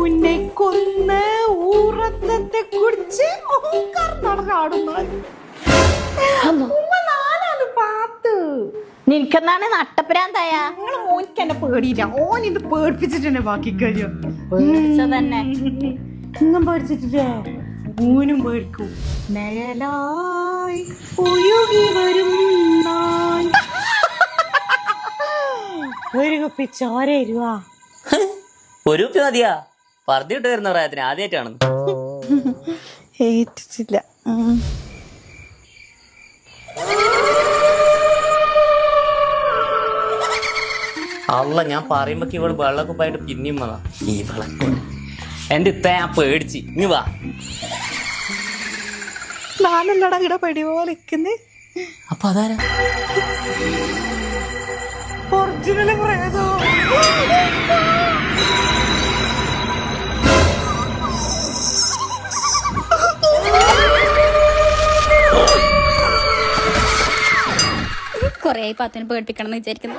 ഉന്നെ കൊന്ന് ഊറത്തെ കുടിച്ച് നടന്നാടുന്ന പാത്ത് നിനക്കെന്താണ് നട്ടപ്പരാന്തായ? നിങ്ങള് മോനിക്ക് എന്നെ പേടിയില്ല. ഓൻ ഇത് പേടിപ്പിച്ചിട്ട് തന്നെ ബാക്കി കഴിയും. തന്നെ ഇന്നും പേടിച്ചിട്ടില്ലേ? ഊനും പേടിക്കും. നിഴലായി ഒഴുകി വരും നാൾ. ഒരു കുപ്പി ചോര ഇരുവാ. ഒരു കുപ്പി മതിയാ? പറഞ്ഞിട്ട് വരുന്ന പ്രായത്തിന് ആദ്യമായിട്ടാണ്. ഏറ്റിട്ടില്ല. അല്ല, ഞാൻ പറയുമ്പോ ഇവള് വെള്ളക്കുപ്പായിട്ട് പിന്നെയും വന്നാ ഈ വെള്ളക്കു എന്റെ ഇത്ത ഞാൻ പേടിച്ച്. ഇനി വാ. നാലല്ലടാ ഇവിടെ പടി പോലെ അപ്പൊ അതാരാ? ഒറിജിനൽ പ്രേതോ. കൊറേ പാത്തിന് പേടിപ്പിക്കണം എന്ന് വിചാരിക്കുന്നു.